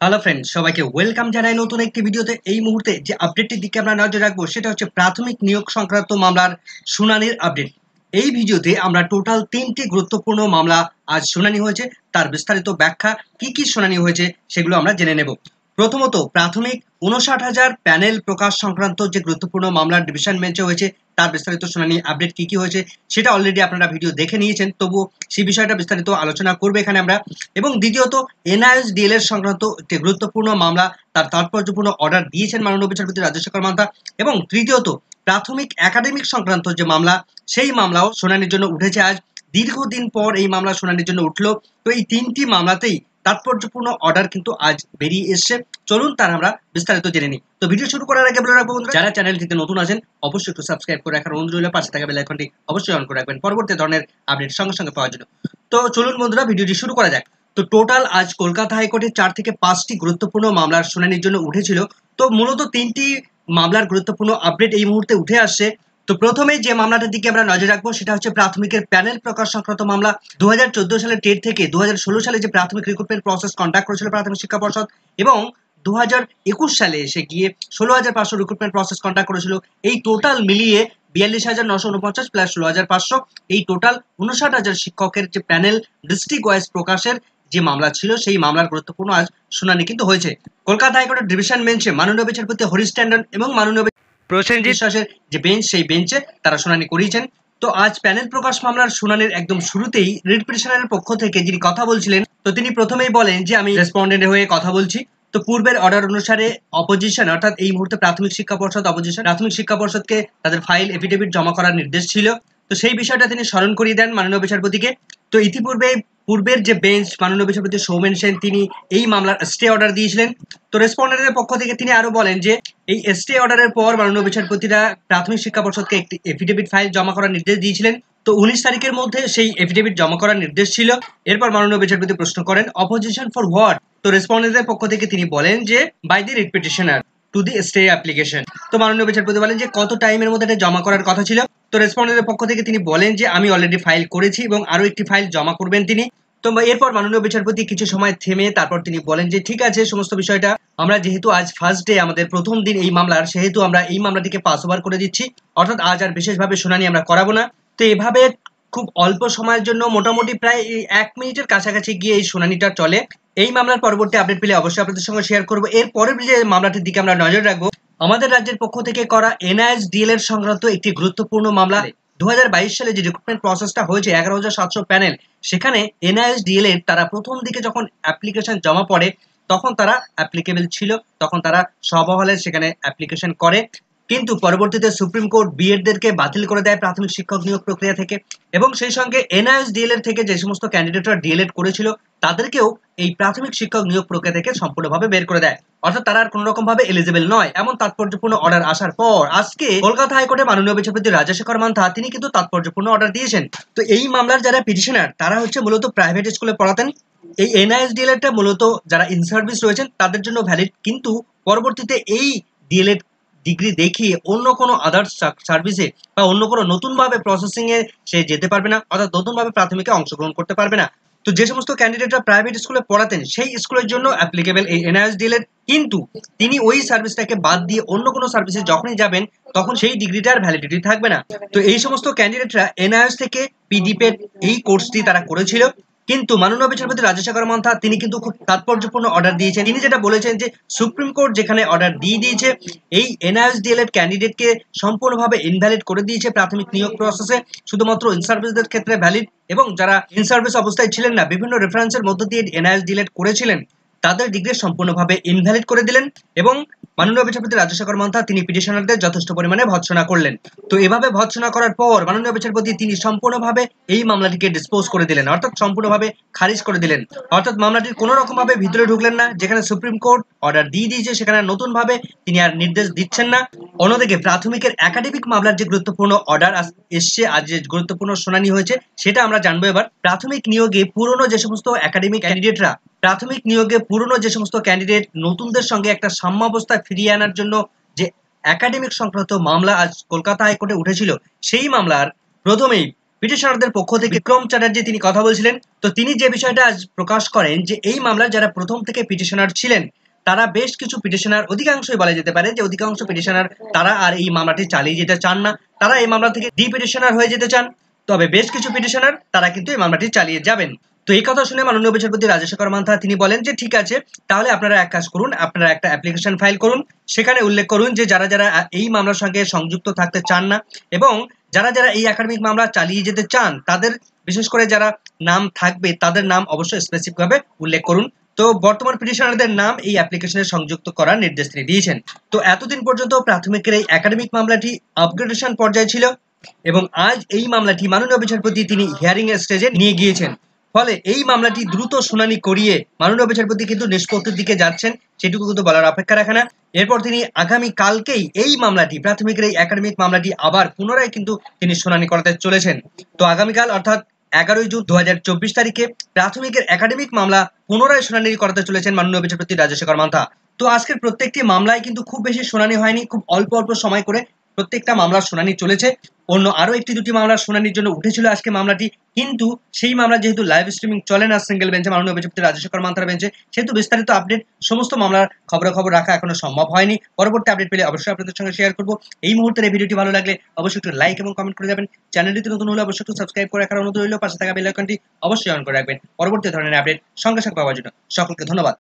Hello friends, সবাইকে welcome জানাই নতুন একটি ভিডিওতে। এই মুহূর্তে যে আপডেটটির দিকে আমরা নজর রাখবো সেটা হচ্ছে প্রাথমিক নিয়োগ সংক্রান্ত মামলার শুনানির আপডেট। এই ভিডিওতে আমরা টোটাল 3টি গুরুত্বপূর্ণ মামলা আজ শুনানি হয়েছে, তার বিস্তারিত ব্যাখ্যা, কি কি শুনানি হয়েছে সেগুলো আমরা জেনে নেব। প্রথমত, প্রাথমিক 59,000 প্যানেল প্রকাশ সংক্রান্ত যে গুরুত্বপূর্ণ মামলার ডিভিশন বেঞ্চে হয়েছে তার বিস্তারিত শুনানি আপডেট কি কি হয়েছে সেটা অলরেডি আপনারা ভিডিও দেখে নিয়েছেন, তবু সেই বিষয়টা বিস্তারিত আলোচনা করবে এখানে আমরা। এবং দ্বিতীয়ত, এনআইএসডিএল এর সংক্রান্ত একটি গুরুত্বপূর্ণ মামলা, তার তাৎপর্যপূর্ণ অর্ডার দিয়েছেন মাননীয় বিচারপতি রাজশেখর মান্থা। এবং তৃতীয়ত, প্রাথমিক একাডেমিক সংক্রান্ত যে মামলা, সেই মামলাও শুনানির জন্য উঠেছে আজ। দীর্ঘদিন পর এই মামলা শুনানির জন্য উঠলো। তো এই 3টি মামলাতেই তাৎপর্যপূর্ণ অর্ডার কিন্তু আজ বেরিয়ে এসছে। চলুন তার আমরা বিস্তারিত জেনে নিই। তো ভিডিও শুরু করার আগে বলে রাখবো, বন্ধুরা যারা চ্যানেলটিতে নতুন আছেন অবশ্যই একটু সাবস্ক্রাইব করে রাখার অনুরোধ রইল, পাশে থাকা বেল আইকনটি অবশ্যই অন করে রাখবেন পরবর্তী ধরনের আপডেট সঙ্গে সঙ্গে পাওয়ার জন্য। তো চলুন বন্ধুরা, ভিডিওটি শুরু করা যাক। তো টোটাল আজ কলকাতা হাইকোর্টে 4 থেকে 5টি গুরুত্বপূর্ণ মামলার শুনানির জন্য উঠেছিল। তো মূলত 3টি মামলার গুরুত্বপূর্ণ আপডেট এই মুহূর্তে উঠে আসছে। তো প্রথমে যে মামলাটার দিকে আমরা নজর রাখবো সেটা হচ্ছে প্রাথমিকের প্যানেল প্রকাশ সংক্রান্ত মামলা। 2014 সালের টেট থেকে 2016 সালে যে প্রাথমিক রিক্রুটমেন্ট প্রসেস কন্ডাক্ট করেছিল প্রাথমিক শিক্ষা পর্ষদ, এবং 2021 সালে এসে গিয়ে 16,500 রিক্রুটমেন্ট প্রসেস কন্ডাক্ট করেছিল। এই টোটাল মিলিয়ে 42,949 প্লাস 16,500, এই টোটাল 59,000 শিক্ষকের যে প্যানেল ডিস্ট্রিক্ট ওয়াইজ প্রকাশের যে মামলা ছিল, সেই মামলার গুরুত্বপূর্ণ আজ শুনানি কিন্তু হয়েছে। কলকাতা হাইকোর্টের ডিভিশন বেঞ্চে মাননীয় বিচারপতি হরিশ ট্যান্ডন এবং মাননীয় প্রসেনজিৎ বিশ্বাসের যে বেঞ্চ, সেই বেঞ্চে তারা শুনানি করিয়েছেন। তো আজ প্যানেল প্রকাশ মামলার শুনানির একদম শুরুতেই রিট পিটিশনারের পক্ষ থেকে যিনি কথা বলছিলেন, তো তিনি প্রথমেই বলেন যে আমি রেসপন্ডেন্টের হয়ে কথা বলছি। তো পূর্বের অর্ডার অনুসারে অপোজিশন, অর্থাৎ এই মুহূর্তে প্রাথমিক শিক্ষা পর্ষদ অপোজিশন, প্রাথমিক শিক্ষা পর্ষদকে তাদের ফাইল এফিডেভিট জমা করার নির্দেশ ছিল। তো সেই বিষয়টা তিনি স্মরণ করিয়ে দেন মাননীয় বিচারপতিকে। তো ইতিপূর্বে পূর্বের যে বেঞ্চ মাননীয় বিচারপতি সৌমেন সেন, তিনি এই মামলার স্টে অর্ডার দিয়েছিলেন। তো রেসপন্ডেন্টের পক্ষ থেকে তিনি আরো বলেন যে এই স্টে অর্ডারের পর মাননীয় বিচারপতিরা প্রাথমিক শিক্ষা পর্ষদকে একটি এফিডেভিট ফাইল জমা করার নির্দেশ দিয়েছিলেন। তো 19 তারিখের মধ্যে সেই এফিডেভিট জমা করার নির্দেশ ছিল। এরপর মাননীয় বিচারপতি প্রশ্ন করেন অপোজিশন ফর হোয়াট। তো রেসপন্ডেন্টের পক্ষ থেকে তিনি বলেন যে by the writ petitioner to the stay application. তো মাননীয় বিচারপতি বলেন যে কত টাইমের মধ্যে এটা জমা করার কথা ছিল। তো রেসপন্ডেন্টের পক্ষ থেকে তিনি বলেন যে আমি অলরেডি ফাইল করেছি এবং আরো একটি ফাইল জমা করবেন তিনি। তো এরপর মাননীয় বিচারপতি কিছু সময় থেমে তারপর তিনি বলেন যে ঠিক আছে, সমস্ত বিষয়টা আমরা যেহেতু আজ ফার্স্ট ডে, আমাদের প্রথম দিন এই মামলার, সেহেতু আমরা এই মামলাটিকে পাস ওভার করে দিচ্ছি, অর্থাৎ আজ আর বিশেষভাবে শুনানি আমরা করাবো না। তো এভাবে খুব অল্প সময়ের জন্য মোটামুটি প্রায় 1 মিনিটের কাছাকাছি গিয়ে এই শুনানিটা চলে। এই মামলার পরবর্তী আপডেট পেলে অবশ্যই আপনাদের সঙ্গে শেয়ার করবো। এর পরের যে মামলাটির দিকে আমরা নজর রাখবো, আমাদের রাজ্যের পক্ষ থেকে করা এনআইএসডিএল এর সংক্রান্ত একটি গুরুত্বপূর্ণ মামলা। 2022 সালে যে রিক্রুটমেন্ট প্রসেসটা হয়েছে 11,700 প্যানেল, সেখানে এনআইএসডিএল এর তারা প্রথম দিকে যখন অ্যাপ্লিকেশন জমা পড়ে তখন তারা অ্যাপ্লিকেবল ছিল, তখন তারা সবহলে সেখানে অ্যাপ্লিকেশন করে। কিন্তু পরবর্তীতে সুপ্রিম কোর্ট বিএডদেরকে বাতিল করে দেয় প্রাথমিক শিক্ষক নিয়োগ প্রক্রিয়া থেকে, এবং সেই সঙ্গে এনআইএসডিএল এর থেকে যে সমস্ত ক্যান্ডিডেটরা ডিএলএড করেছিল তাদেরকেও এই প্রাথমিক শিক্ষক নিয়োগ প্রক্রিয়া থেকে সম্পূর্ণভাবে বের করে দেয়, অর্থাৎ তারা আর কোনো রকম ভাবে এলিজিবল নয়। এমন তাৎপর্যপূর্ণ অর্ডার আসার পর আজকে কলকাতা হাইকোর্টে মাননীয় বিচারপতি রাজশেখর মান্থা তিনি কিন্তু তাৎপর্যপূর্ণ অর্ডার দিয়েছেন। তো এই মামলার যারা পিটিশনার তারা হচ্ছে মূলত প্রাইভেট স্কুলে পড়াতেন। এই এনআইএসডিএল এরটা মূলত যারা ইন সার্ভিস রয়েছেন তাদের জন্য ভ্যালিড, কিন্তু পরবর্তীতে এই ডিএলএড ডিগ্রি দেখিয়ে অন্য কোনো আদার্স সার্ভিসে বা অন্য কোনো নতুনভাবে প্রসেসিং এ সে যেতে পারবে না, অর্থাৎ নতুনভাবে প্রাথমিকে অংশগ্রহণ করতে পারবে না। তো যে সমস্ত ক্যান্ডিডেটরা প্রাইভেট স্কুলে পড়াতেন সেই স্কুলের জন্য অ্যাপ্লিকেবল এই এনআইএসডিএল এর, কিন্তু তিনি ওই সার্ভিসটাকে বাদ দিয়ে অন্য কোনো সার্ভিসে যখনই যাবেন তখন সেই ডিগ্রিটার ভ্যালিডিটি থাকবে না। তো এই সমস্ত ক্যান্ডিডেটরা এনআইএস থেকে পিডিপেড এই কোর্সটি তারা করেছিল, কিন্তু মাননীয় বিচারপতি রাজশেখর মান্থা তিনি কিন্তু খুব তাৎপর্যপূর্ণ অর্ডার দিয়েছেন। তিনি যেটা বলেছেন যে সুপ্রিম কোর্ট যেখানে অর্ডার দিয়ে দিয়েছে এই এনআইএসডিএল এর ক্যান্ডিডেটকে সম্পূর্ণভাবে ইনভ্যালিড করে দিয়েছে প্রাথমিক নিয়োগ প্রসেসে, শুধুমাত্র ইন সার্ভিসদের ক্ষেত্রে ভ্যালিড, এবং যারা ইন সার্ভিস অবস্থায় ছিলেন না, বিভিন্ন রেফারেন্সের মধ্য দিয়ে এনআইএসডিএল করেছিলেন, তাদের ডিগ্রি সম্পূর্ণভাবে ইনভ্যালিড করে দিলেন। এবং মাননীয় বিচারপতি রাজশেখর মান্থা তিনি পিটিশনারদের যথেষ্ট পরিমাণে ভৎসনা করলেন। তো এভাবে ভৎসনা করার পর মাননীয় বিচারপতি তিনি সম্পূর্ণভাবে এই মামলাটিকে ডিসপোজ করে দিলেন, অর্থাৎ সম্পূর্ণভাবে খারিজ করে দিলেন, অর্থাৎ মামলাটির কোনো রকম ভাবে ভিতরে ঢুকলেন না। যেখানে সুপ্রিম কোর্ট অর্ডার দিয়ে দিয়েছে সেখানে নতুন ভাবে তিনি আর নির্দেশ দিচ্ছেন না। অন্যদিকে প্রাথমিকের একাডেমিক মামলার যে গুরুত্বপূর্ণ অর্ডার এসছে, আজ যে গুরুত্বপূর্ণ শুনানি হয়েছে সেটা আমরা জানবো এবার। প্রাথমিক নিয়োগে পুরনো যে সমস্ত একাডেমিক ক্যান্ডিডেটরা, প্রাথমিক নিয়োগে পুরনো যে সমস্ত ক্যান্ডিডেট নতুনদের সঙ্গে একটা সাম্যাবস্থায় ফিরিয়ে আনার জন্য যে একাডেমিক সংক্রান্ত মামলা আজ কলকাতা হাইকোর্টে উঠেছিল, সেই মামলার প্রথমেই পিটিশনারদের পক্ষ থেকে বিক্রম চ্যাটার্জি তিনি কথা বলছিলেন। তো তিনি যে বিষয়টা আজ প্রকাশ করেন যে এই মামলার যারা প্রথম থেকে পিটিশনার ছিলেন তারা বেশ কিছু পিটিশনার, অধিকাংশই বলা যেতে পারে যে অধিকাংশ পিটিশনার তারা আর এই মামলাটি চালিয়ে যেতে চান না, তারা এই মামলা থেকে ডিপিটিশনার হয়ে যেতে চান। তবে বেশ কিছু পিটিশনার তারা কিন্তু এই মামলাটি চালিয়ে যাবেন। তো এই কথা শুনে মাননীয় বিচারপতি রাজশেখর মান্থা তিনি বলেন যে ঠিক আছে, তাহলে আপনারা এক কাজ করুন, আপনারা একটা অ্যাপ্লিকেশন ফাইল করুন, সেখানে উল্লেখ করুন যে যারা যারা এই মামলার সঙ্গে সংযুক্ত থাকতে চান না এবং যারা যারা এই একাডেমিক মামলা চালিয়ে যেতে চান তাদের বিশেষ করে যারা নাম থাকবে তাদের নাম অবশ্যই স্পেসিফিক ভাবে উল্লেখ করুন। তো বর্তমান পিটিশনারদের নাম এই অ্যাপ্লিকেশনে সংযুক্ত করার নির্দেশ তিনি দিয়েছেন। তো এতদিন পর্যন্ত প্রাথমিকের এই একাডেমিক মামলাটি আপগ্রেডেশন পর্যায়ে ছিল এবং আজ এই মামলাটি মাননীয় বিচারপতি তিনি হিয়ারিং এর স্টেজে নিয়ে গিয়েছেন। ফলে এই মামলাটি দ্রুত শুনানি করিয়ে মাননীয় বিচারপতি কিন্তু নিষ্পত্তির দিকে যাচ্ছেন, সেটুকু কিন্তু বলার অপেক্ষা রাখে না। এরপর তিনি আগামী কালকেই এই মামলাটি, প্রাথমিকের এই একাডেমিক মামলাটি আবার পুনরায় কিন্তু তিনি শুনানি করাতে চলেছেন। তো আগামীকাল অর্থাৎ 11 জুন 2024 তারিখে প্রাথমিকের একাডেমিক মামলা পুনরায় শুনানি করাতে চলেছেন মাননীয় বিচারপতি রাজশেখর মান্থা। তো আজকের প্রত্যেকটি মামলায় কিন্তু খুব বেশি শুনানি হয়নি, খুব অল্প অল্প সময় করে প্রত্যেকটা মামলার শুনানি চলেছে। অন্য আরো একটি দুটি মামলার শুনানির জন্য উঠেছিল আজকে মামলাটি, কিন্তু সেই মামলা যেহেতু লাইভ স্ট্রিমিং চলে না সিঙ্গেল বেঞ্চে, মাননীয় বিচারপতি রাজশেখর মান্থার বেঞ্চে, সেহেতু বিস্তারিত আপডেট সমস্ত মামলার খবরাখবর রাখা এখনো সম্ভব হয়নি। পরবর্তী আপডেট পেলে অবশ্যই আপনাদের সঙ্গে শেয়ার করব। এই মুহূর্তের এই ভিডিওটি ভালো লাগলে অবশ্যই একটু লাইক এবং কমেন্ট করে যাবেন। চ্যানেলটিতে নতুন হলে অবশ্যই একটু সাবস্ক্রাইব করে রাখার অনুরোধ রইল। পাশে থাকা বেল আইকনটি অবশ্যই অন করে রাখবেন পরবর্তী ধরনের আপডেট সঙ্গে সঙ্গে পাওয়ার জন্য। সকলকে ধন্যবাদ।